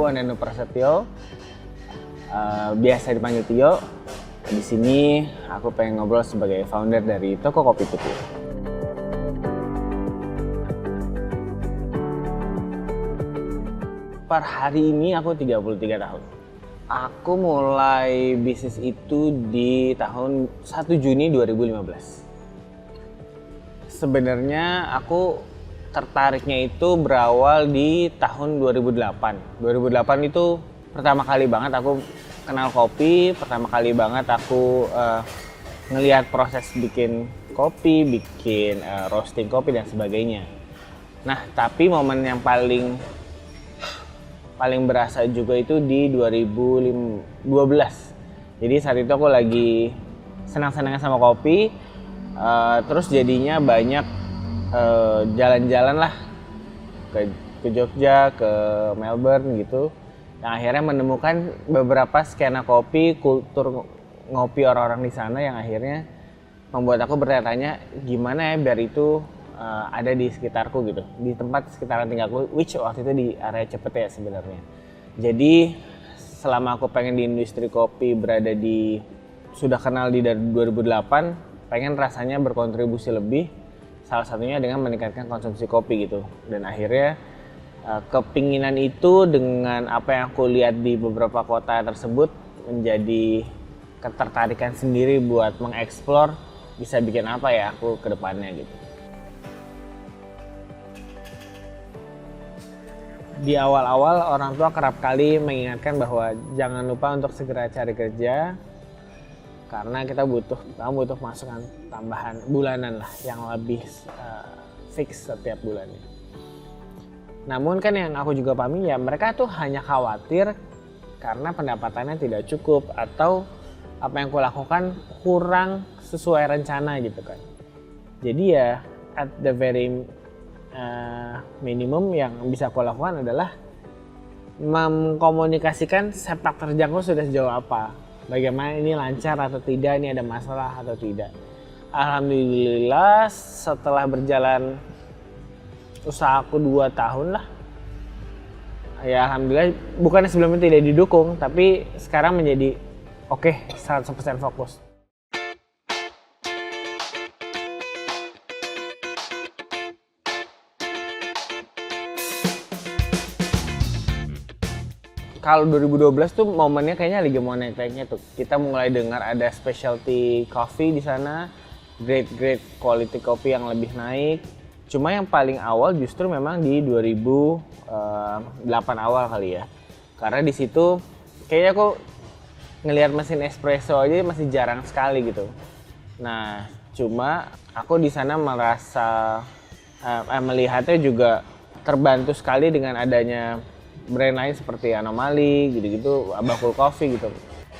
aku Anenu Prasetyo, biasa dipanggil Tio. Di sini aku pengen ngobrol sebagai founder dari toko kopi Tuku. Per hari ini aku 33 tahun. Aku mulai bisnis itu di tahun 1 Juni 2015. Sebenarnya aku tertariknya itu berawal di tahun 2008. 2008 itu pertama kali banget aku kenal kopi, pertama kali banget aku ngelihat proses bikin kopi, bikin roasting kopi dan sebagainya. Nah, tapi momen yang paling berasa juga itu di 2012. Jadi saat itu aku lagi senang-senangnya sama kopi, terus jadinya banyak jalan-jalan lah ke Jogja, ke Melbourne gitu. Yang akhirnya menemukan beberapa skena kopi, kultur ngopi orang-orang di sana yang akhirnya membuat aku bertanya gimana ya biar itu ada di sekitarku gitu, di tempat sekitaran tinggalku, which waktu itu di area Cepete ya sebenarnya. Jadi selama aku pengen di industri kopi berada di, sudah kenal di dari 2008, pengen rasanya berkontribusi lebih, salah satunya dengan meningkatkan konsumsi kopi gitu. Dan akhirnya kepinginan itu dengan apa yang aku lihat di beberapa kota tersebut menjadi ketertarikan sendiri buat mengeksplor bisa bikin apa ya aku ke depannya gitu. Di awal-awal orang tua kerap kali mengingatkan bahwa jangan lupa untuk segera cari kerja karena kita butuh masukan tambahan bulanan lah yang lebih fix setiap bulannya. Namun kan yang aku juga pahami ya mereka tuh hanya khawatir karena pendapatannya tidak cukup atau apa yang aku lakukan kurang sesuai rencana gitu kan. Jadi ya at the very minimum yang bisa aku lakukan adalah mengkomunikasikan sepak terjangku sudah sejauh apa, bagaimana ini lancar atau tidak, ini ada masalah atau tidak. Alhamdulillah setelah berjalan usahaku 2 tahun lah ya, alhamdulillah bukannya sebelumnya tidak didukung tapi sekarang menjadi oke, 100% fokus. Kalau 2012 tuh momennya kayaknya lagi mau naik-naiknya tuh. Kita mulai dengar ada specialty coffee di sana, grade quality coffee yang lebih naik. Cuma yang paling awal justru memang di 2008 awal kali ya. Karena di situ kayaknya aku ngelihat mesin espresso aja masih jarang sekali gitu. Nah, cuma aku di sana merasa melihatnya juga terbantu sekali dengan adanya brand lain seperti Anomaly gitu-gitu, Abah Coffee gitu,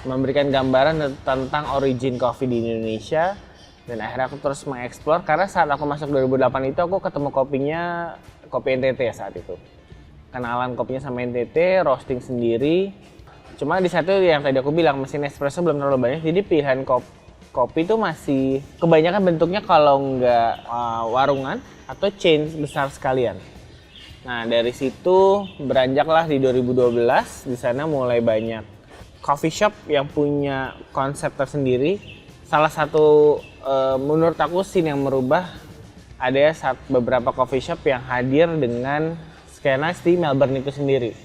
memberikan gambaran tentang origin coffee di Indonesia. Dan akhirnya aku terus mengeksplor karena saat aku masuk 2008 itu aku ketemu kopinya kopi NTT ya saat itu, kenalan kopinya sama NTT, roasting sendiri. Cuma di satu yang tadi aku bilang mesin espresso belum terlalu banyak, jadi pilihan kopi itu masih kebanyakan bentuknya kalau nggak warungan atau chain besar sekalian. Nah dari situ beranjaklah di 2012, di sana mulai banyak coffee shop yang punya konsep tersendiri. Salah satu menurut aku scene yang merubah ada beberapa coffee shop yang hadir dengan skena di Melbourne itu sendiri.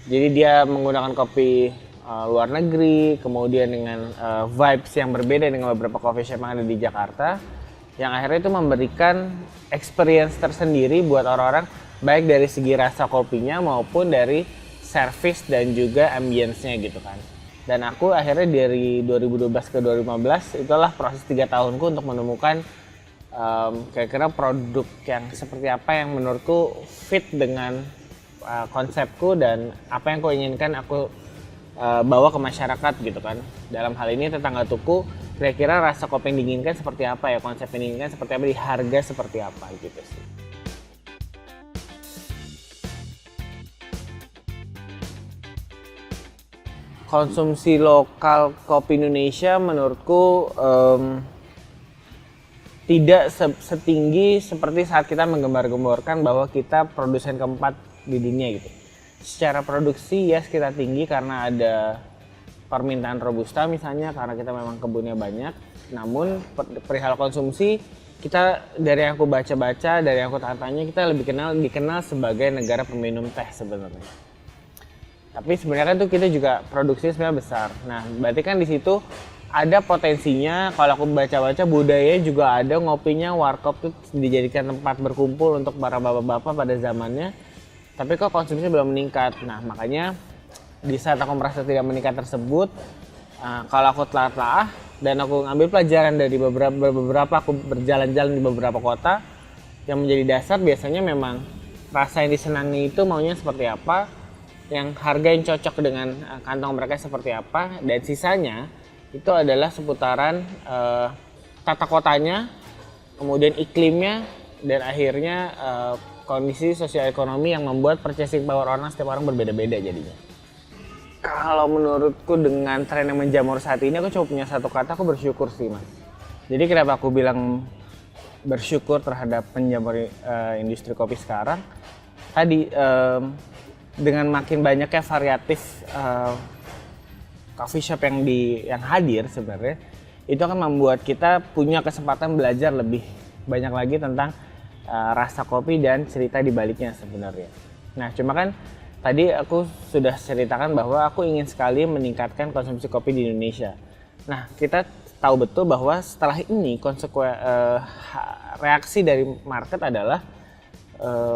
Jadi dia menggunakan kopi luar negeri, kemudian dengan vibes yang berbeda dengan beberapa coffee shop yang ada di Jakarta, yang akhirnya itu memberikan experience tersendiri buat orang-orang, baik dari segi rasa kopinya maupun dari service dan juga ambience-nya gitu kan. Dan aku akhirnya dari 2012 ke 2015 itulah proses 3 tahunku untuk menemukan kira-kira produk yang seperti apa yang menurutku fit dengan konsepku dan apa yang aku inginkan aku bawa ke masyarakat gitu kan. Dalam hal ini tetangga tuku, kira-kira rasa kopi yang diinginkan seperti apa ya, konsep yang diinginkan seperti apa, di harga seperti apa gitu sih. Konsumsi lokal kopi Indonesia menurutku tidak setinggi seperti saat kita menggembar-gemborkan bahwa kita produsen keempat di dunia gitu. secara produksi ya kita tinggi karena ada permintaan robusta misalnya, karena kita memang kebunnya banyak. Namun perihal konsumsi, kita dari yang aku baca-baca, dari yang aku tanya, kita lebih dikenal sebagai negara peminum teh sebenarnya. Tapi sebenarnya kan tuh kita juga produksi sebenarnya besar. Nah, berarti kan di situ ada potensinya. Kalau aku baca-baca, budaya juga ada, ngopinya warkop tuh dijadikan tempat berkumpul untuk para bapak-bapak pada zamannya. Tapi kok konsumsinya belum meningkat. Nah, makanya di saat aku merasa tidak meningkat tersebut, kalau aku telah dan aku ngambil pelajaran dari beberapa aku berjalan-jalan di beberapa kota, yang menjadi dasar biasanya memang rasa yang disenangi itu maunya seperti apa, yang harga yang cocok dengan kantong mereka seperti apa, dan sisanya itu adalah seputaran tata kotanya, kemudian iklimnya, dan akhirnya kondisi sosial ekonomi yang membuat purchasing power orang setiap orang berbeda-beda jadinya. Kalau menurutku dengan tren yang menjamur saat ini, aku cuma punya satu kata, aku bersyukur sih Mas. Jadi kenapa aku bilang bersyukur terhadap penjamur industri kopi sekarang? Tadi dengan makin banyaknya variatif coffee shop yang hadir sebenarnya, itu akan membuat kita punya kesempatan belajar lebih banyak lagi tentang rasa kopi dan cerita di baliknya sebenarnya. Nah, cuma kan tadi aku sudah ceritakan bahwa aku ingin sekali meningkatkan konsumsi kopi di Indonesia. Nah, kita tahu betul bahwa setelah ini reaksi dari market adalah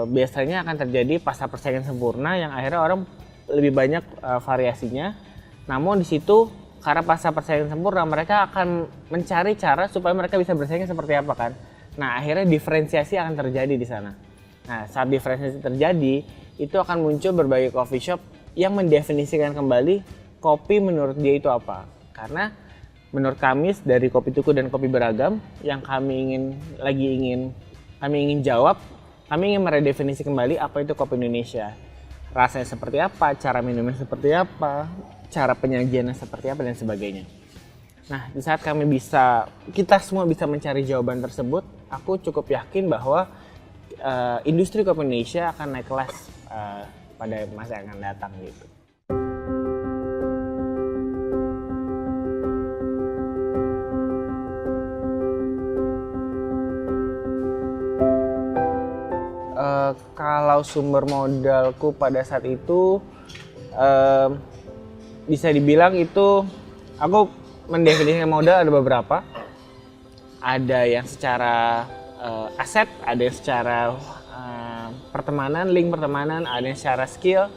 biasanya akan terjadi pasar persaingan sempurna yang akhirnya orang lebih banyak variasinya. Namun di situ karena pasar persaingan sempurna, mereka akan mencari cara supaya mereka bisa bersaing seperti apa kan. Nah, akhirnya diferensiasi akan terjadi di sana. Nah, saat diferensiasi terjadi, itu akan muncul berbagai coffee shop yang mendefinisikan kembali kopi menurut dia itu apa. Karena menurut kami dari Kopi Tuku dan Kopi Beragam yang kami ingin jawab, kami ingin meredefinisi kembali apa itu kopi Indonesia. Rasanya seperti apa, cara minumnya seperti apa, cara penyajiannya seperti apa dan sebagainya. Nah, di saat kita semua bisa mencari jawaban tersebut, aku cukup yakin bahwa industri kopi Indonesia akan naik kelas pada masa yang akan datang gitu. Kalau sumber modalku pada saat itu bisa dibilang itu aku mendefinisikan modal ada beberapa. Ada yang secara aset, ada yang secara link pertemanan, ada yang secara skill.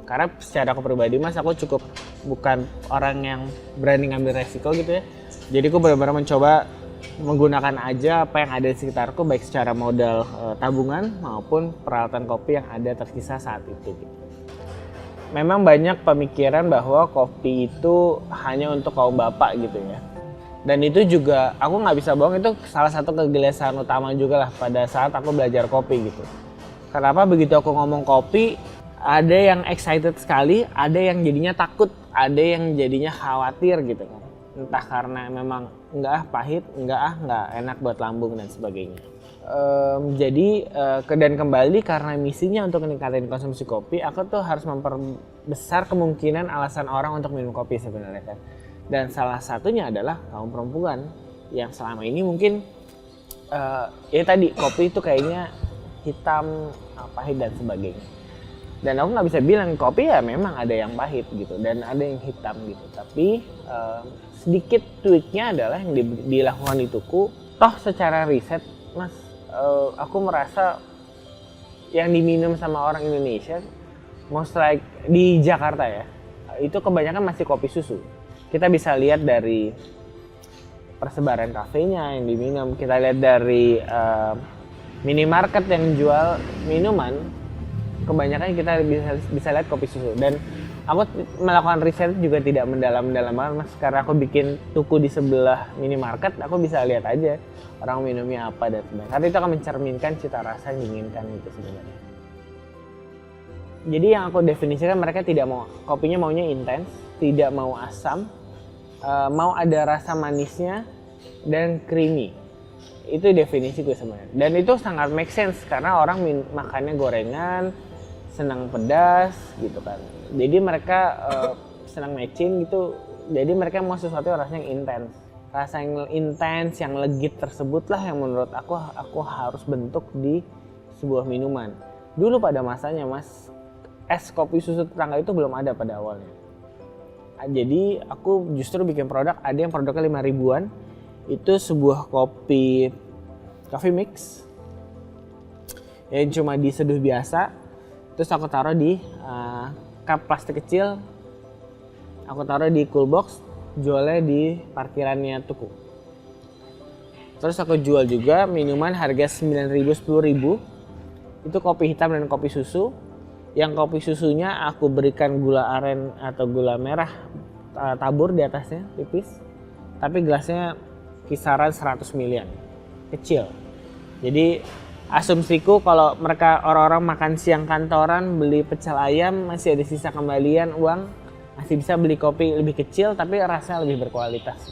Karena secara aku pribadi Mas, aku cukup bukan orang yang berani ngambil resiko gitu ya. Jadi aku benar-benar mencoba menggunakan aja apa yang ada di sekitarku, baik secara modal tabungan maupun peralatan kopi yang ada tersisa saat itu gitu. Memang banyak pemikiran bahwa kopi itu hanya untuk kaum bapak gitu ya. Dan itu juga aku nggak bisa bohong, itu salah satu kegelisahan utama juga lah pada saat aku belajar kopi gitu. Kenapa begitu aku ngomong kopi, ada yang excited sekali, ada yang jadinya takut, ada yang jadinya khawatir gitu kan. Entah karena memang nggak pahit, nggak enak buat lambung dan sebagainya. Jadi dan kembali karena misinya untuk meningkatkan konsumsi kopi, aku tuh harus memperbesar kemungkinan alasan orang untuk minum kopi sebenarnya kan. Dan salah satunya adalah kaum perempuan yang selama ini mungkin ya tadi kopi itu kayaknya hitam, pahit dan sebagainya. Dan aku nggak bisa bilang kopi ya memang ada yang pahit gitu dan ada yang hitam gitu. Tapi sedikit tweaknya adalah yang dilakukan di Tuku. Toh secara riset Mas, aku merasa yang diminum sama orang Indonesia, most like di Jakarta ya, itu kebanyakan masih kopi susu. Kita bisa lihat dari persebaran kafenya yang diminum, kita lihat dari minimarket yang jual minuman, kebanyakan kita bisa lihat kopi susu. Dan aku melakukan riset juga tidak mendalam-mendalam banget Mas, karena aku bikin tuku di sebelah minimarket, aku bisa lihat aja orang minumnya apa dan sebagainya. Karena itu akan mencerminkan cita rasa yang diinginkan gitu sebenarnya. Jadi yang aku definisikan, mereka tidak mau, kopinya maunya intens, tidak mau asam, mau ada rasa manisnya dan creamy. Itu definisiku sebenarnya. Dan itu sangat make sense karena orang makannya gorengan, senang pedas gitu kan. Jadi mereka senang matching gitu. Jadi mereka mau sesuatu yang rasanya intens. Rasa yang intens, yang legit tersebutlah yang menurut aku harus bentuk di sebuah minuman. Dulu pada masanya Mas, es kopi susu tetangga itu belum ada pada awalnya. Jadi aku justru bikin produk, ada yang produknya 5 ribuan. Itu sebuah coffee mix yang cuma diseduh biasa. Terus aku taruh di cup plastik kecil. Aku taruh di cool box, jualnya di parkirannya Tuku. Terus aku jual juga minuman harga 9.000, 10.000. Itu kopi hitam dan kopi susu. Yang kopi susunya aku berikan gula aren atau gula merah tabur di atasnya tipis. Tapi gelasnya kisaran 100 milian. Kecil. Jadi asumsiku kalau mereka orang-orang makan siang kantoran beli pecel ayam masih ada sisa kembalian uang, masih bisa beli kopi lebih kecil tapi rasanya lebih berkualitas.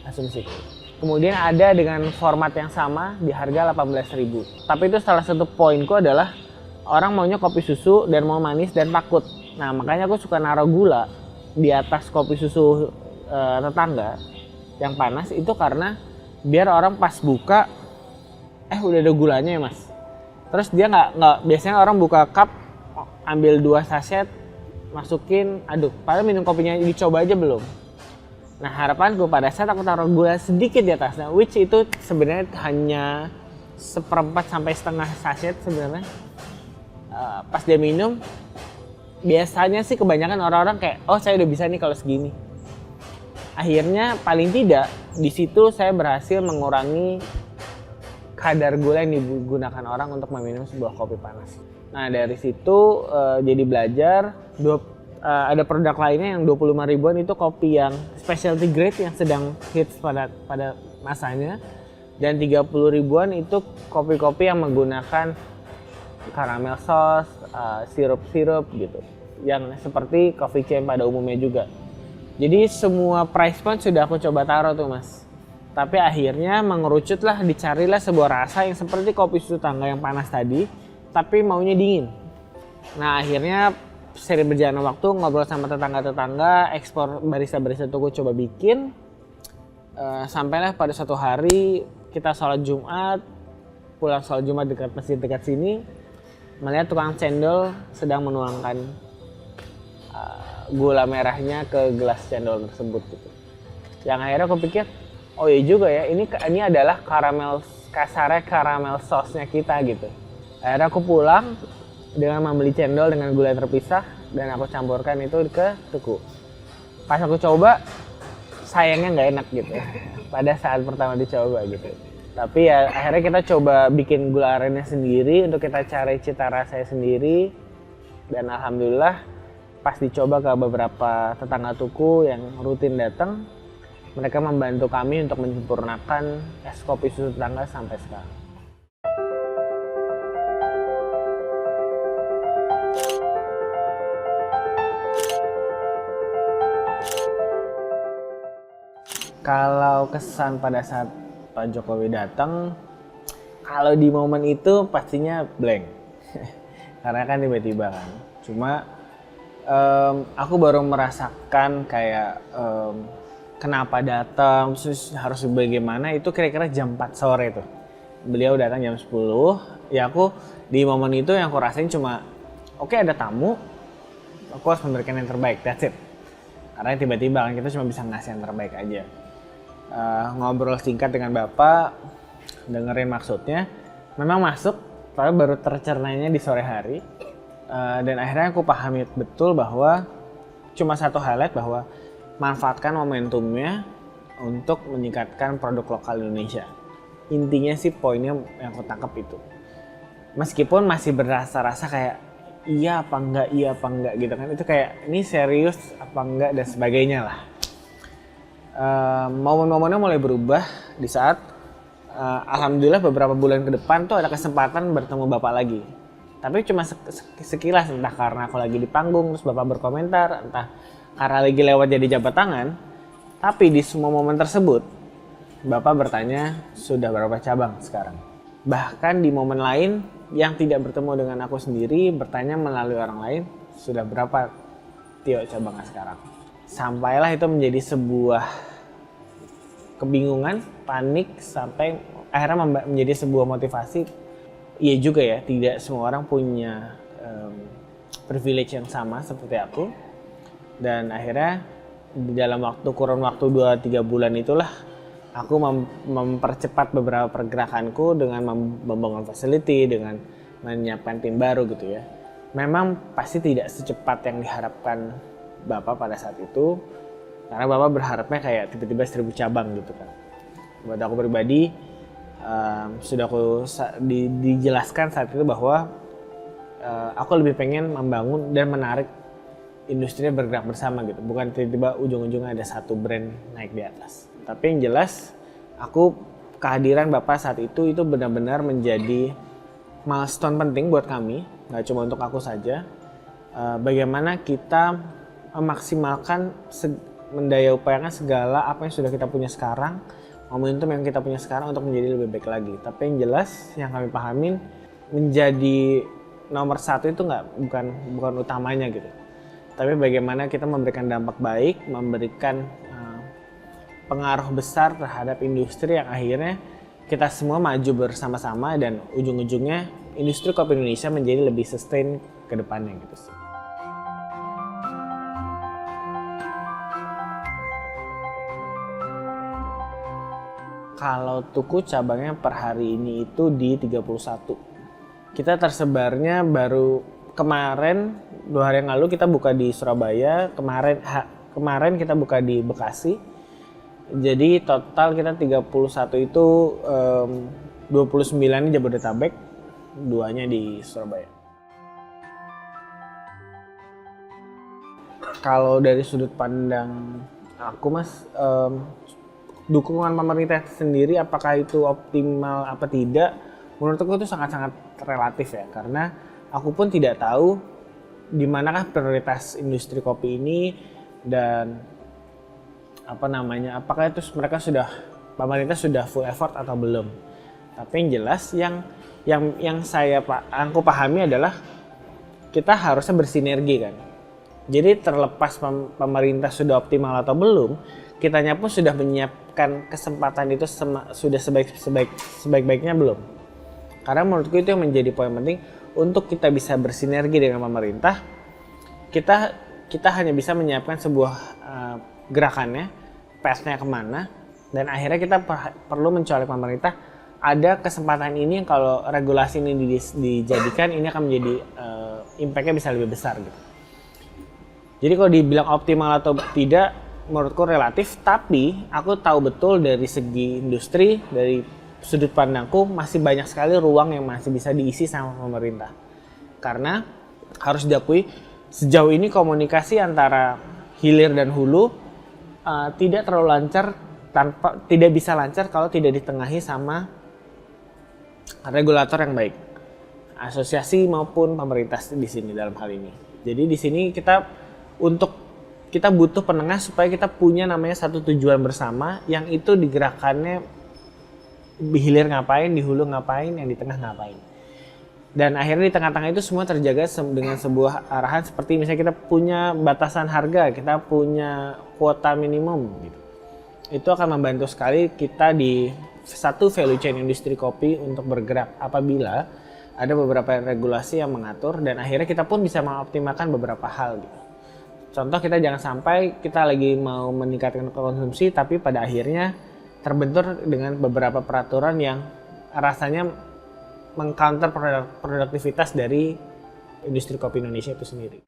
Asumsiku. Kemudian ada dengan format yang sama di harga 18.000. Tapi itu salah satu poinku adalah orang maunya kopi susu dan mau manis dan takut. Nah makanya aku suka naruh gula di atas kopi susu tetangga yang panas itu karena biar orang pas buka udah ada gulanya ya Mas. Terus dia nggak biasanya orang buka cup ambil 2 saset masukin aduk. Padahal minum kopinya dicoba aja belum. Nah harapanku pada saat aku taruh gula sedikit di atasnya, which itu sebenarnya hanya 1/4 sampai setengah saset sebenarnya. Pas dia minum, biasanya sih kebanyakan orang-orang kayak, oh saya udah bisa nih kalau segini. Akhirnya paling tidak di situ saya berhasil mengurangi kadar gula yang digunakan orang untuk meminum sebuah kopi panas. Nah dari situ jadi belajar. Ada produk lainnya yang 25 ribuan itu kopi yang specialty grade yang sedang hits pada masanya. Dan 30 ribuan itu kopi-kopi yang menggunakan caramel sauce, sirup-sirup gitu. Yang seperti coffee chain pada umumnya juga. Jadi semua price point sudah aku coba taruh tuh Mas. Tapi akhirnya mengerucutlah, dicarilah sebuah rasa yang seperti kopi susu tangga yang panas tadi, tapi maunya dingin. Nah akhirnya sering berjalan waktu ngobrol sama tetangga-tetangga, ekspor barista-barista Tuku coba bikin. Sampailah pada suatu hari kita sholat Jumat, pulang sholat Jumat dekat masjid dekat sini, melihat tukang cendol sedang menuangkan gula merahnya ke gelas cendol tersebut gitu. Yang akhirnya aku pikir, oh iya juga ya, ini adalah kasarnya caramel sauce-nya kita gitu. Akhirnya aku pulang dengan membeli cendol dengan gula yang terpisah dan aku campurkan itu ke Tuku. Pas aku coba, sayangnya nggak enak gitu pada saat pertama dicoba gitu. Tapi ya akhirnya kita coba bikin gula arennya sendiri untuk kita cari cita rasanya sendiri. Dan alhamdulillah pas dicoba ke beberapa tetangga Tuku yang rutin datang, mereka membantu kami untuk menyempurnakan es kopi susu tetangga sampai sekarang. Kalau kesan pada saat Pak Jokowi datang, kalau di momen itu pastinya blank. Karena kan tiba-tiba kan. Cuma aku baru merasakan kayak kenapa datang, terus harus bagaimana itu kira-kira jam 4 sore tuh. Beliau datang jam 10, ya aku di momen itu yang aku rasain cuma oke, ada tamu, aku harus memberikan yang terbaik, that's it. Karena tiba-tiba kan kita cuma bisa ngasih yang terbaik aja. Ngobrol singkat dengan Bapak, dengerin maksudnya, memang masuk, tapi baru tercernanya di sore hari. Dan akhirnya aku pahami betul bahwa cuma satu highlight bahwa manfaatkan momentumnya untuk meningkatkan produk lokal Indonesia. Intinya sih poinnya yang aku tangkap itu. Meskipun masih berasa-rasa kayak iya apa enggak gitu kan. Itu kayak ini serius apa enggak dan sebagainya lah. Momen-momennya mulai berubah di saat alhamdulillah beberapa bulan ke depan tuh ada kesempatan bertemu Bapak lagi. Tapi cuma sekilas, entah karena aku lagi di panggung terus Bapak berkomentar, entah karena lagi lewat jadi jabat tangan. Tapi di semua momen tersebut Bapak bertanya sudah berapa cabang sekarang. Bahkan di momen lain yang tidak bertemu dengan aku sendiri bertanya melalui orang lain, sudah berapa Tio cabangnya sekarang? Sampailah itu menjadi sebuah kebingungan, panik, sampai akhirnya menjadi sebuah motivasi. Iya juga ya, tidak semua orang punya privilege yang sama seperti aku. Dan akhirnya di dalam kurun waktu 2-3 bulan itulah aku mempercepat beberapa pergerakanku dengan membangun facility, dengan menyiapkan tim baru gitu ya. Memang pasti tidak secepat yang diharapkan Bapak pada saat itu, karena Bapak berharapnya kayak tiba-tiba 1000 cabang gitu kan. Buat aku pribadi, sudah aku dijelaskan saat itu bahwa aku lebih pengen membangun dan menarik industrinya bergerak bersama gitu, bukan tiba-tiba ujung-ujungnya ada satu brand naik di atas. Tapi yang jelas, kehadiran Bapak saat itu benar-benar menjadi milestone penting buat kami, nggak cuma untuk aku saja. Bagaimana kita memaksimalkan, mendaya upayakan segala apa yang sudah kita punya sekarang, momentum yang kita punya sekarang untuk menjadi lebih baik lagi. Tapi yang jelas, yang kami pahamin, menjadi nomor satu itu bukan utamanya gitu. Tapi bagaimana kita memberikan dampak baik, memberikan pengaruh besar terhadap industri yang akhirnya kita semua maju bersama-sama dan ujung-ujungnya industri kopi Indonesia menjadi lebih sustain ke depannya gitu sih. Kalau Tuku cabangnya per hari ini itu di 31. Kita tersebarnya baru kemarin, 2 hari yang lalu kita buka di Surabaya, kemarin kita buka di Bekasi. Jadi total kita 31 itu 29 di Jabodetabek, 2-nya di Surabaya. Kalau dari sudut pandang aku Mas, dukungan pemerintah sendiri apakah itu optimal apa tidak, menurutku itu sangat-sangat relatif ya, karena aku pun tidak tahu di manakah prioritas industri kopi ini dan apakah itu pemerintah sudah full effort atau belum. Tapi yang jelas yang aku pahami adalah kita harusnya bersinergi kan. Jadi terlepas pemerintah sudah optimal atau belum, kitanya pun sudah menyiapkan kesempatan itu sudah sebaik-baiknya belum. Karena menurutku itu yang menjadi poin penting, untuk kita bisa bersinergi dengan pemerintah, kita hanya bisa menyiapkan sebuah gerakannya, path-nya kemana, dan akhirnya kita perlu mencolok pemerintah. Ada kesempatan ini yang kalau regulasi ini dijadikan, ini akan menjadi impact-nya bisa lebih besar gitu. Jadi kalau dibilang optimal atau tidak, menurutku relatif, tapi aku tahu betul dari segi industri, dari sudut pandangku masih banyak sekali ruang yang masih bisa diisi sama pemerintah. Karena harus diakui sejauh ini komunikasi antara hilir dan hulu tidak terlalu lancar, tidak bisa lancar kalau tidak ditengahi sama regulator yang baik, asosiasi maupun pemerintah di sini dalam hal ini. Jadi di sini kita butuh penengah supaya kita punya namanya satu tujuan bersama, yang itu digerakannya di hilir ngapain, di hulu ngapain, yang di tengah ngapain. Dan akhirnya di tengah-tengah itu semua terjaga dengan sebuah arahan seperti misalnya kita punya batasan harga, kita punya kuota minimum gitu. Itu akan membantu sekali kita di satu value chain industri kopi untuk bergerak apabila ada beberapa regulasi yang mengatur, dan akhirnya kita pun bisa mengoptimalkan beberapa hal gitu. Contoh, kita jangan sampai kita lagi mau meningkatkan konsumsi tapi pada akhirnya terbentur dengan beberapa peraturan yang rasanya mengcounter produktivitas dari industri kopi Indonesia itu sendiri.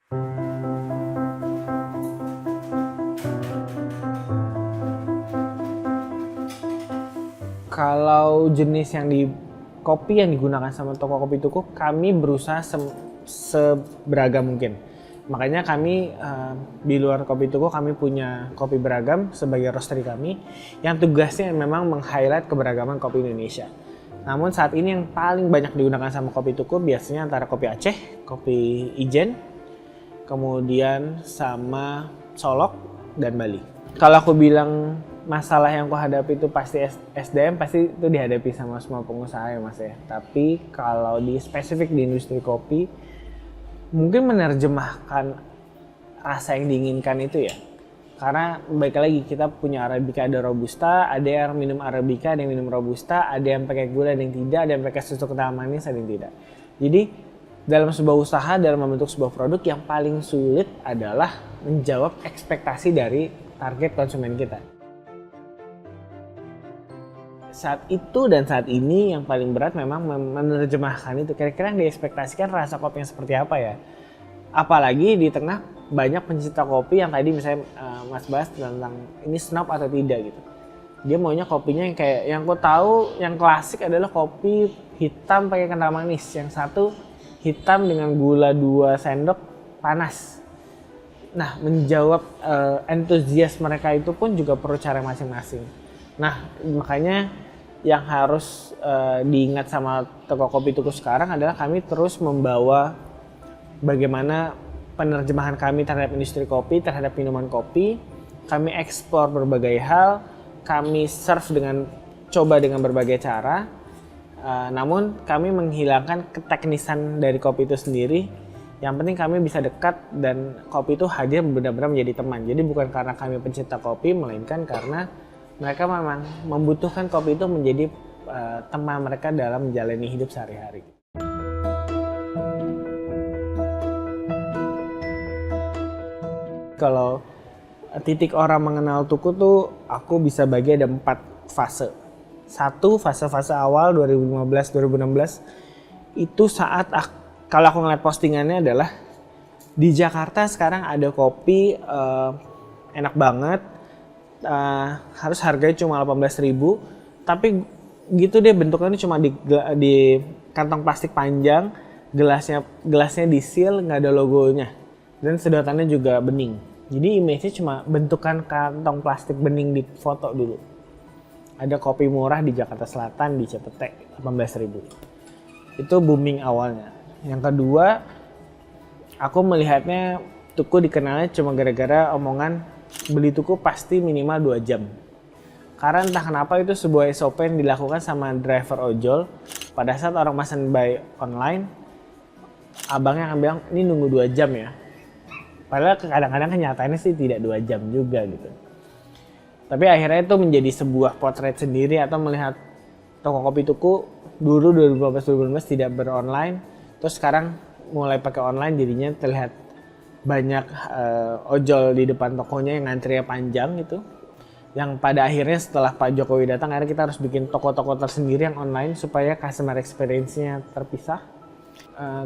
Kalau jenis kopi yang digunakan sama toko kopi Tuku, kami berusaha seberagam mungkin. Makanya kami di luar kopi Tuku kami punya kopi beragam sebagai roastery kami yang tugasnya memang meng-highlight keberagaman kopi Indonesia. Namun saat ini yang paling banyak digunakan sama kopi Tuku biasanya antara kopi Aceh, kopi Ijen, kemudian sama Solok dan Bali. Kalau aku bilang masalah yang aku hadapi itu pasti SDM pasti itu dihadapi sama semua pengusaha ya Mas ya. Tapi kalau di spesifik di industri kopi, mungkin menerjemahkan rasa yang diinginkan itu ya. Karena baik lagi kita punya Arabica, ada Robusta, ada yang minum Arabica, ada yang minum Robusta, ada yang pakai gula, ada yang tidak, ada yang pakai susu kental manis, ada yang tidak. Jadi dalam sebuah usaha, dalam membentuk sebuah produk yang paling sulit adalah menjawab ekspektasi dari target konsumen kita. Saat itu dan saat ini yang paling berat memang menerjemahkan itu. Kira-kira yang diekspektasikan rasa kopi yang seperti apa ya? Apalagi di tengah banyak pencinta kopi yang tadi misalnya Mas bahas tentang ini snob atau tidak gitu. Dia maunya kopinya yang kayak yang aku tahu yang klasik adalah kopi hitam pakai kental manis. Yang satu hitam dengan gula 2 sendok panas. Nah, menjawab antusias mereka itu pun juga perlu cara masing-masing. Nah, makanya yang harus diingat sama toko kopi tuku sekarang adalah kami terus membawa bagaimana penerjemahan kami terhadap industri kopi, terhadap minuman kopi. Kami eksplor berbagai hal, kami serve coba dengan berbagai cara. Namun kami menghilangkan keteknisan dari kopi itu sendiri. Yang penting kami bisa dekat dan kopi itu hadir benar-benar menjadi teman. Jadi bukan karena kami pencinta kopi, melainkan karena mereka memang membutuhkan kopi itu menjadi teman mereka dalam menjalani hidup sehari-hari. Kalau titik orang mengenal Tuku tuh aku bisa bagi ada 4 fase. Satu, fase-fase awal 2015-2016 itu saat kalau aku ngeliat postingannya adalah di Jakarta sekarang ada kopi enak banget, harus harganya cuma 18.000, tapi gitu deh bentuknya cuma di kantong plastik panjang, gelasnya di seal, nggak ada logonya, dan sedotannya juga bening. Jadi image-nya cuma bentukan kantong plastik bening di foto dulu. Ada kopi murah di Jakarta Selatan di Cepete 18.000. Itu booming awalnya. Yang kedua, aku melihatnya Tuku dikenalnya cuma gara-gara omongan beli Tuku pasti minimal 2 jam. Karena entah kenapa itu sebuah SOP yang dilakukan sama driver ojol. Pada saat orang pesan by online, abangnya akan bilang ini nunggu 2 jam ya. Padahal kadang-kadang kenyataannya sih tidak 2 jam juga gitu. Tapi akhirnya itu menjadi sebuah potret sendiri atau melihat toko kopi Tuku dulu 2015-2016 tidak beronline. Terus sekarang mulai pakai online jadinya terlihat banyak ojol di depan tokonya yang antrinya panjang gitu. Yang pada akhirnya setelah Pak Jokowi datang akhirnya kita harus bikin toko-toko tersendiri yang online supaya customer experience-nya terpisah.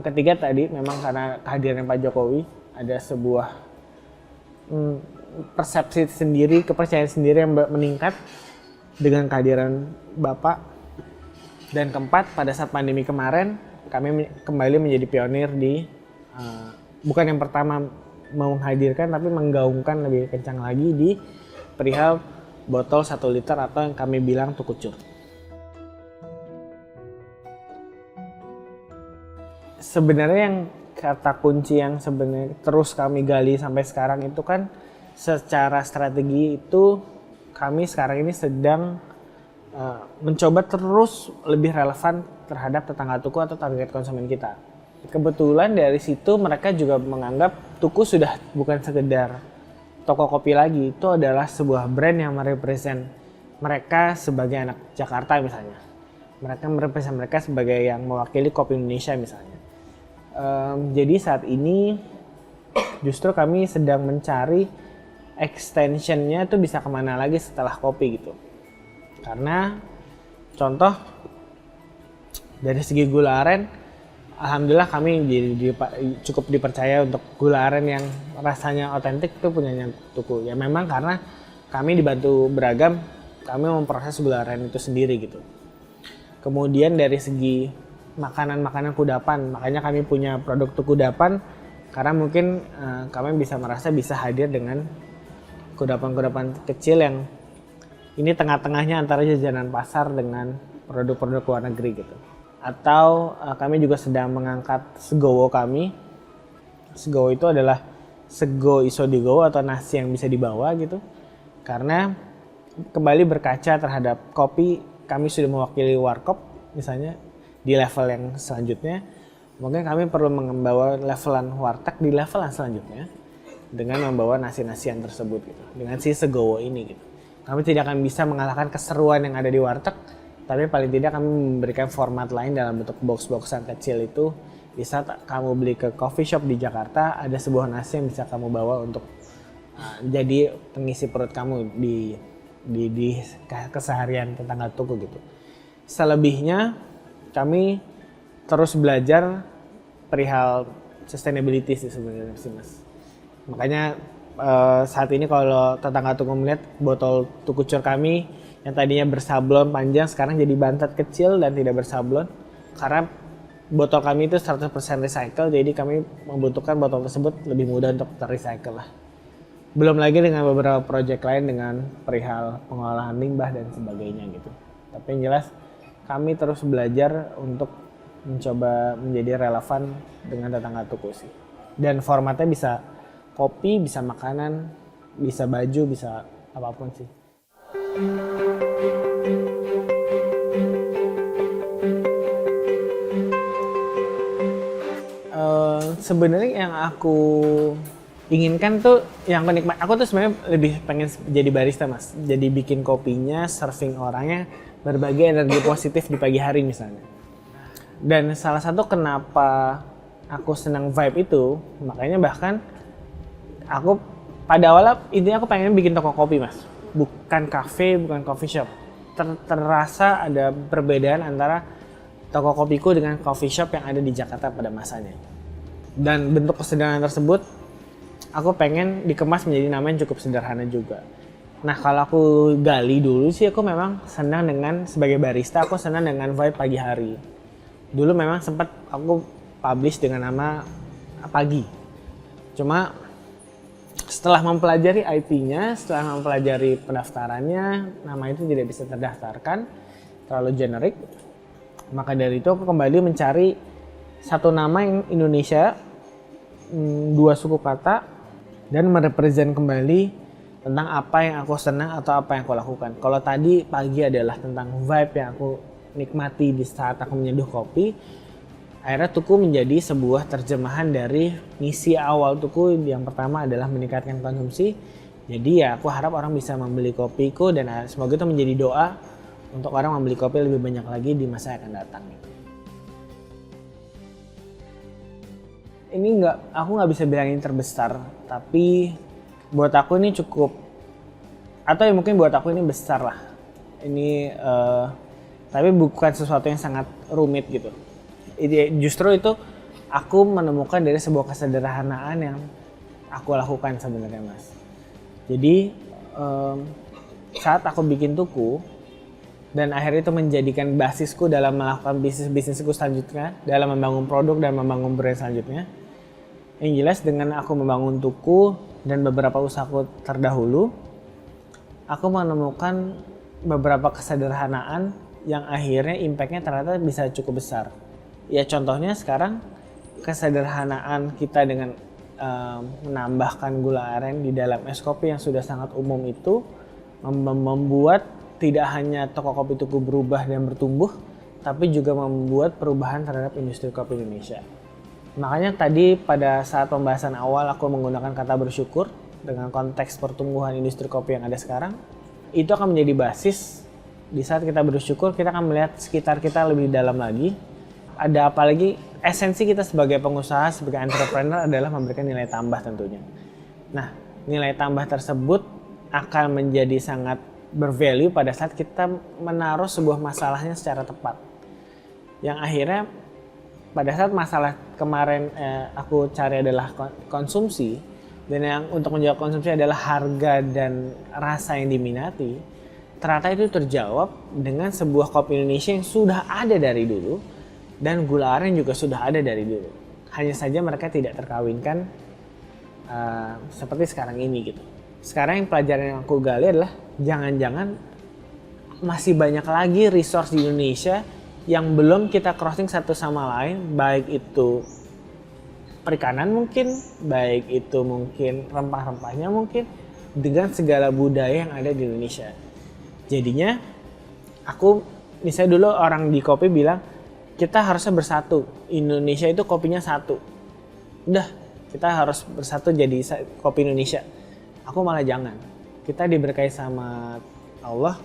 Ketiga tadi memang karena kehadiran Pak Jokowi ada sebuah persepsi sendiri, kepercayaan sendiri yang meningkat dengan kehadiran Bapak. Dan keempat, pada saat pandemi kemarin kami kembali menjadi pionir di bukan yang pertama menghadirkan tapi menggaungkan lebih kencang lagi di perihal botol 1 liter atau yang kami bilang tukucur. Sebenarnya yang kata kunci yang sebenarnya terus kami gali sampai sekarang itu kan secara strategi itu kami sekarang ini sedang mencoba terus lebih relevan terhadap tetangga Tuku atau target konsumen kita. Kebetulan dari situ mereka juga menganggap Tuku sudah bukan sekedar toko kopi lagi, itu adalah sebuah brand yang merepresent mereka sebagai anak Jakarta misalnya. Mereka merepresent mereka sebagai yang mewakili kopi Indonesia misalnya. Jadi saat ini justru kami sedang mencari extensionnya itu bisa kemana lagi setelah kopi gitu. Karena contoh dari segi gula aren, alhamdulillah kami cukup dipercaya untuk gula aren yang rasanya otentik itu punyanya Tuku. Ya memang karena kami dibantu beragam, kami memproses gula aren itu sendiri gitu. Kemudian dari segi makanan-makanan kudapan, makanya kami punya produk Tuku kudapan karena mungkin kami bisa merasa bisa hadir dengan kudapan-kudapan kecil yang ini tengah-tengahnya antara jajanan pasar dengan produk-produk luar negeri gitu. Atau kami juga sedang mengangkat segowo kami. Segowo itu adalah sego iso digowo atau nasi yang bisa dibawa gitu. Karena kembali berkaca terhadap kopi, kami sudah mewakili warkop misalnya di level yang selanjutnya, mungkin kami perlu membawa levelan warteg di levelan selanjutnya dengan membawa nasi-nasian tersebut gitu, dengan si Segowo ini gitu. Kami tidak akan bisa mengalahkan keseruan yang ada di warteg, tapi paling tidak kami memberikan format lain dalam bentuk box-boxan kecil itu. Bisa kamu beli ke coffee shop di Jakarta, ada sebuah nasi yang bisa kamu bawa untuk jadi pengisi perut kamu di keseharian tetangga tuku gitu. Selebihnya kami terus belajar perihal sustainability sih sebenarnya sih Mas. Makanya saat ini kalau tetangga tuku melihat botol tukucur kami yang tadinya bersablon panjang sekarang jadi bantat kecil dan tidak bersablon karena botol kami itu 100% recycle, jadi kami membutuhkan botol tersebut lebih mudah untuk terrecycle lah. Belum lagi dengan beberapa proyek lain dengan perihal pengolahan limbah dan sebagainya gitu. Tapi yang jelas kami terus belajar untuk mencoba menjadi relevan dengan tetangga tuku sih. Dan formatnya bisa kopi, bisa makanan, bisa baju, bisa apapun sih. Sebenarnya yang aku inginkan tuh, yang aku tuh sebenarnya lebih pengen jadi barista Mas. Jadi bikin kopinya, serving orangnya, berbagi energi positif di pagi hari misalnya. Dan salah satu kenapa aku senang vibe itu, makanya bahkan aku pada awalnya intinya aku pengen bikin toko kopi Mas. Bukan cafe, bukan coffee shop. Terasa ada perbedaan antara toko kopiku dengan coffee shop yang ada di Jakarta pada masanya. Dan bentuk kesederhanaan tersebut aku pengen dikemas menjadi nama yang cukup sederhana juga. Nah kalau aku gali dulu sih aku memang senang dengan sebagai barista, aku senang dengan vibe pagi hari. Dulu memang sempat aku publish dengan nama Pagi. Cuma setelah mempelajari IP-nya, setelah mempelajari pendaftarannya, nama itu tidak bisa terdaftarkan, terlalu generik. Maka dari itu aku kembali mencari satu nama yang Indonesia, 2 suku kata, dan merepresent kembali tentang apa yang aku senang atau apa yang aku lakukan. Kalau tadi Pagi adalah tentang vibe yang aku nikmati di saat aku menyeduh kopi, akhirnya Tuku menjadi sebuah terjemahan dari misi awal Tuku yang pertama adalah meningkatkan konsumsi. Jadi ya aku harap orang bisa membeli kopiku dan semoga itu menjadi doa untuk orang membeli kopi lebih banyak lagi di masa yang akan datang. Ini aku nggak bisa bilang ini terbesar, tapi buat aku ini cukup, atau ya mungkin buat aku ini besar lah. Ini tapi bukan sesuatu yang sangat rumit gitu. Justru itu aku menemukan dari sebuah kesederhanaan yang aku lakukan sebenarnya Mas. Jadi saat aku bikin Tuku dan akhirnya itu menjadikan basisku dalam melakukan bisnisku selanjutnya, dalam membangun produk dan membangun brand selanjutnya. Yang jelas dengan aku membangun Tuku dan beberapa usahaku terdahulu, aku menemukan beberapa kesederhanaan yang akhirnya impact-nya ternyata bisa cukup besar. Ya contohnya sekarang kesederhanaan kita dengan menambahkan gula aren di dalam es kopi yang sudah sangat umum itu membuat tidak hanya toko kopi Tuku berubah dan bertumbuh, tapi juga membuat perubahan terhadap industri kopi Indonesia. Makanya tadi pada saat pembahasan awal aku menggunakan kata bersyukur dengan konteks pertumbuhan industri kopi yang ada sekarang. Itu akan menjadi basis di saat kita bersyukur, kita akan melihat sekitar kita lebih dalam lagi. Ada apa lagi, esensi kita sebagai pengusaha, sebagai entrepreneur adalah memberikan nilai tambah tentunya. Nah, nilai tambah tersebut akan menjadi sangat bervalue pada saat kita menaruh sebuah masalahnya secara tepat. Yang akhirnya pada saat masalah kemarin aku cari adalah konsumsi, dan yang untuk menjawab konsumsi adalah harga dan rasa yang diminati, ternyata itu terjawab dengan sebuah kopi Indonesia yang sudah ada dari dulu dan gula aren juga sudah ada dari dulu. Hanya saja mereka tidak terkawinkan seperti sekarang ini gitu. Sekarang yang pelajaran yang aku gali adalah jangan-jangan masih banyak lagi resource di Indonesia yang belum kita crossing satu sama lain, baik itu perikanan mungkin, baik itu mungkin rempah-rempahnya mungkin, dengan segala budaya yang ada di Indonesia. Jadinya aku misalnya dulu orang di kopi bilang kita harusnya bersatu, Indonesia itu kopinya satu, udah kita harus bersatu jadi kopi Indonesia. Aku malah jangan, kita diberkahi sama Allah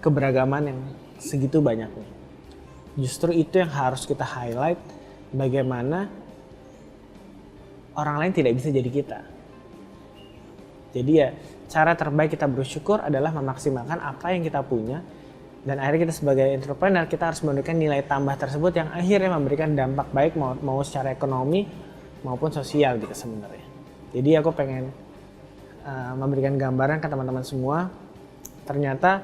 keberagaman yang segitu banyaknya. Justru itu yang harus kita highlight, bagaimana orang lain tidak bisa jadi kita. Jadi ya cara terbaik kita bersyukur adalah memaksimalkan apa yang kita punya, dan akhirnya kita sebagai entrepreneur kita harus memberikan nilai tambah tersebut yang akhirnya memberikan dampak baik mau secara ekonomi maupun sosial gitu sebenarnya. Jadi aku pengen memberikan gambaran ke teman-teman semua, ternyata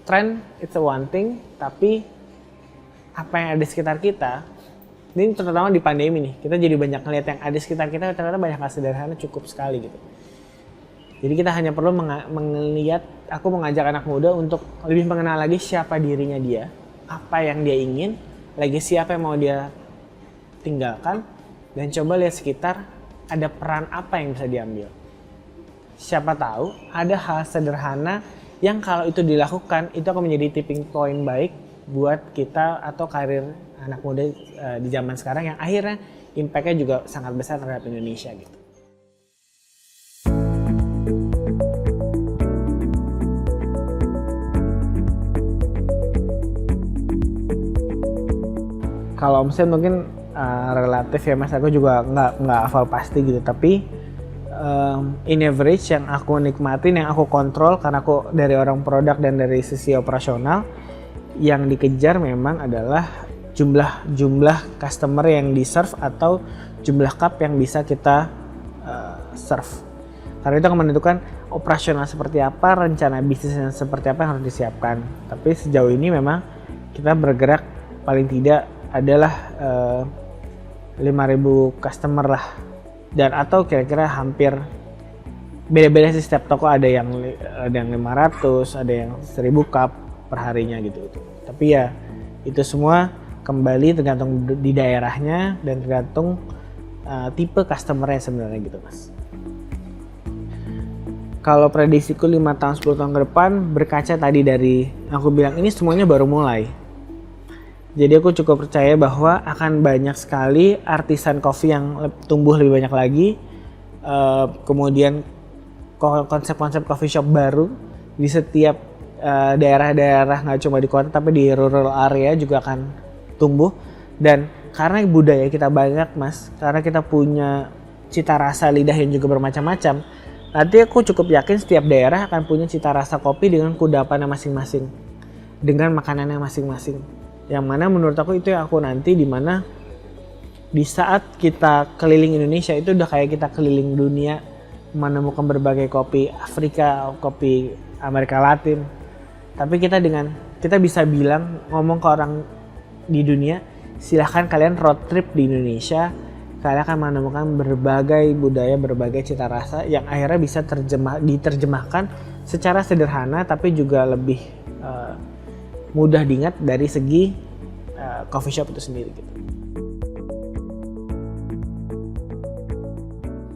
trend it's one thing, tapi apa yang ada di sekitar kita, ini terutama di pandemi nih, kita jadi banyak ngeliat yang ada di sekitar kita ternyata banyak hal sederhana cukup sekali gitu. Jadi kita hanya perlu melihat, aku mengajak anak muda untuk lebih mengenal lagi siapa dirinya dia, apa yang dia ingin, lagi siapa yang mau dia tinggalkan, dan coba lihat sekitar ada peran apa yang bisa diambil. Siapa tahu ada hal sederhana yang kalau itu dilakukan itu akan menjadi tipping point baik buat kita atau karir anak muda di zaman sekarang yang akhirnya impact-nya juga sangat besar terhadap Indonesia gitu. Kalau omset mungkin relatif ya Mas, aku juga nggak hafal pasti gitu, tapi in average yang aku nikmatin, yang aku kontrol karena aku dari orang produk dan dari sisi operasional, yang dikejar memang adalah jumlah customer yang di serve atau jumlah cup yang bisa kita serve. Karena itu akan menentukan operasional seperti apa, rencana bisnisnya seperti apa yang harus disiapkan. Tapi sejauh ini memang kita bergerak paling tidak adalah 5.000 customer lah, dan atau kira-kira hampir beda-beda sih, setiap toko ada yang 500, ada yang 1.000 cup perharinya gitu. Tapi ya itu semua kembali tergantung di daerahnya dan tergantung tipe customernya sebenarnya gitu Mas. Kalau prediksiku 5 tahun 10 tahun ke depan, berkaca tadi dari aku bilang ini semuanya baru mulai. Jadi aku cukup percaya bahwa akan banyak sekali artisan kopi yang tumbuh lebih banyak lagi. Kemudian konsep-konsep coffee shop baru di setiap daerah-daerah, nggak cuma di kota tapi di rural area juga akan tumbuh. Dan karena budaya kita banyak Mas, karena kita punya cita rasa lidah yang juga bermacam-macam, nanti aku cukup yakin setiap daerah akan punya cita rasa kopi dengan kudapannya masing-masing, dengan makanannya masing-masing. Yang mana menurut aku itu yang aku nanti, dimana di saat kita keliling Indonesia itu udah kayak kita keliling dunia, menemukan berbagai kopi Afrika, kopi Amerika Latin. Tapi kita bisa bilang, ngomong ke orang di dunia, silahkan kalian road trip di Indonesia, kalian akan menemukan berbagai budaya, berbagai cita rasa yang akhirnya bisa diterjemahkan secara sederhana tapi juga lebih mudah diingat dari segi coffee shop itu sendiri gitu.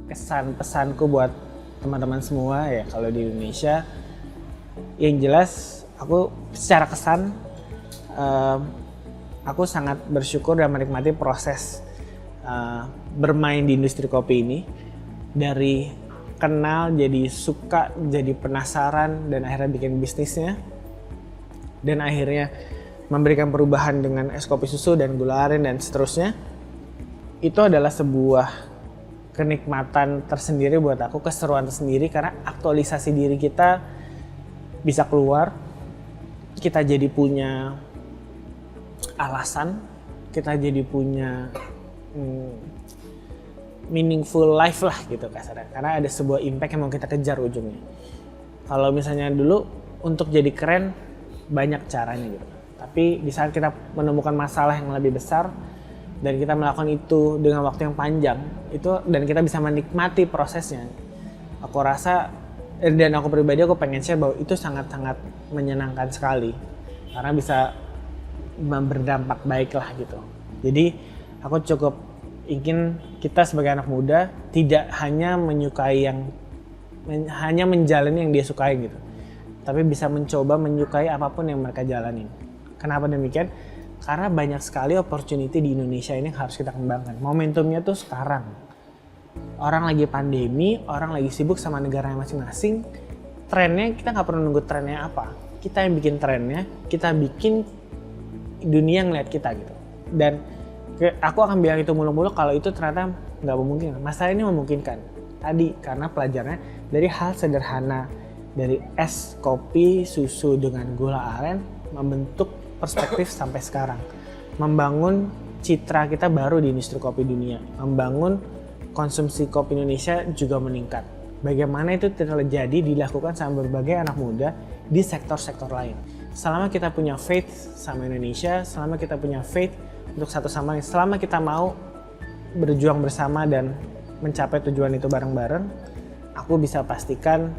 Kesan-pesanku buat teman-teman semua ya kalau di Indonesia, yang jelas aku secara kesan aku sangat bersyukur dan menikmati proses bermain di industri kopi ini, dari kenal jadi suka, jadi penasaran, dan akhirnya bikin bisnisnya, dan akhirnya memberikan perubahan dengan es kopi susu dan gula aren dan seterusnya. Itu adalah sebuah kenikmatan tersendiri buat aku, keseruan tersendiri, karena aktualisasi diri kita bisa keluar, kita jadi punya alasan, kita jadi punya meaningful life lah gitu kasarnya, karena ada sebuah impact yang mau kita kejar ujungnya. Kalau misalnya dulu untuk jadi keren banyak caranya gitu, tapi di saat kita menemukan masalah yang lebih besar dan kita melakukan itu dengan waktu yang panjang itu, dan kita bisa menikmati prosesnya, aku rasa, dan aku pribadi aku pengen share bahwa itu sangat-sangat menyenangkan sekali karena bisa berdampak baik lah gitu. Jadi aku cukup ingin kita sebagai anak muda tidak hanya menyukai hanya menjalani yang dia sukai gitu, tapi bisa mencoba menyukai apapun yang mereka jalanin. Kenapa demikian? Karena banyak sekali opportunity di Indonesia ini yang harus kita kembangkan. Momentumnya tuh sekarang. Orang lagi pandemi, orang lagi sibuk sama negaranya masing-masing. Trennya kita nggak perlu nunggu trennya apa. Kita yang bikin trennya, kita bikin dunia ngeliat kita gitu. Dan aku akan bilang itu mulu-mulu kalau itu ternyata nggak memungkinkan. Masalah ini memungkinkan. Tadi karena pelajarannya dari hal sederhana, dari es, kopi, susu dengan gula aren membentuk perspektif sampai sekarang. Membangun citra kita baru di industri kopi dunia. Membangun konsumsi kopi Indonesia juga meningkat. Bagaimana itu terjadi dilakukan sama berbagai anak muda di sektor-sektor lain. Selama kita punya faith sama Indonesia, selama kita punya faith untuk satu sama lain, selama kita mau berjuang bersama dan mencapai tujuan itu bareng-bareng, aku bisa pastikan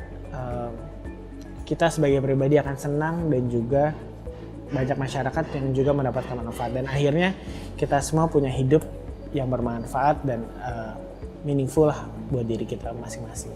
kita sebagai pribadi akan senang dan juga banyak masyarakat yang juga mendapatkan manfaat. Dan akhirnya kita semua punya hidup yang bermanfaat dan meaningful lah buat diri kita masing-masing.